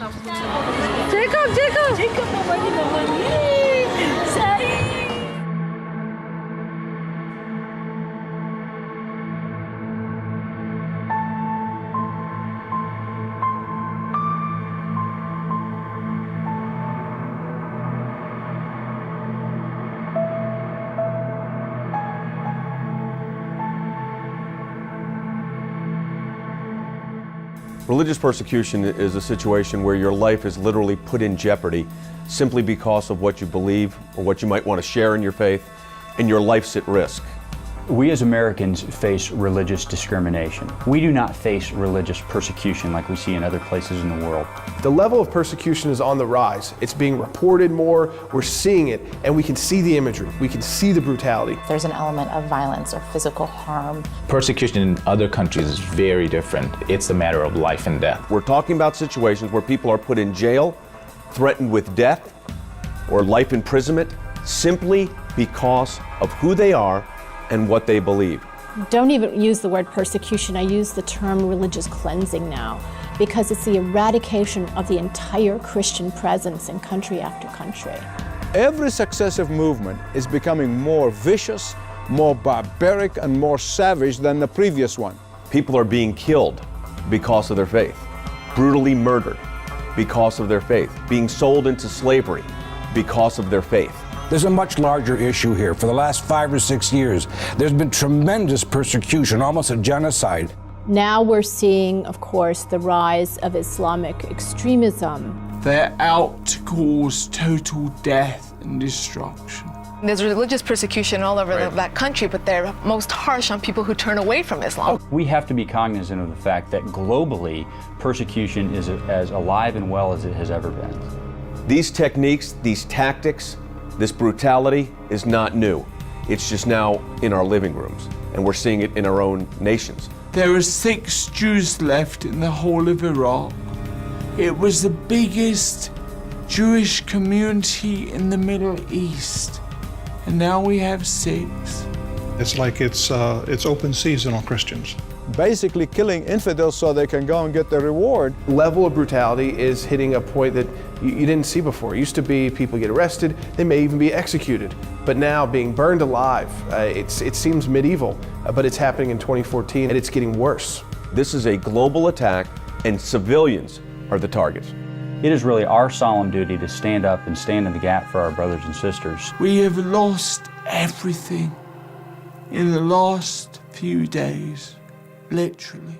Jacob, Yay! Say. Religious persecution is a situation where your life is literally put in jeopardy simply because of what you believe or what you might want to share in your faith, and your life's at risk. We as Americans face religious discrimination. We do not face religious persecution like we see in other places in the world. The level of persecution is on the rise. It's being reported more, we're seeing it, and we can see the imagery, we can see the brutality. There's an element of violence or physical harm. Persecution in other countries is very different. It's a matter of life and death. We're talking about situations where people are put in jail, threatened with death or life imprisonment simply because of who they are and what they believe. Don't even use the word persecution. I use the term religious cleansing now, because it's the eradication of the entire Christian presence in country after country. Every successive movement is becoming more vicious, more barbaric, and more savage than the previous one. People are being killed because of their faith, brutally murdered because of their faith, being sold into slavery because of their faith. There's a much larger issue here. For the last 5 or 6 years, there's been tremendous persecution, almost a genocide. Now we're seeing, of course, the rise of Islamic extremism. They're out to cause total death and destruction. There's religious persecution all over that country, but they're most harsh on people who turn away from Islam. We have to be cognizant of the fact that globally, persecution is as alive and well as it has ever been. These techniques, these tactics, this brutality is not new. It's just now in our living rooms, and we're seeing it in our own nations. There are 6 Jews left in the whole of Iraq. It was the biggest Jewish community in the Middle East, and now we have 6. It's like it's open season on Christians. Basically killing infidels so they can go and get their reward. Level of brutality is hitting a point that you didn't see before. It used to be people get arrested, they may even be executed. But now being burned alive, it seems medieval, but it's happening in 2014 and it's getting worse. This is a global attack and civilians are the targets. It is really our solemn duty to stand up and stand in the gap for our brothers and sisters. We have lost everything in the last few days, literally.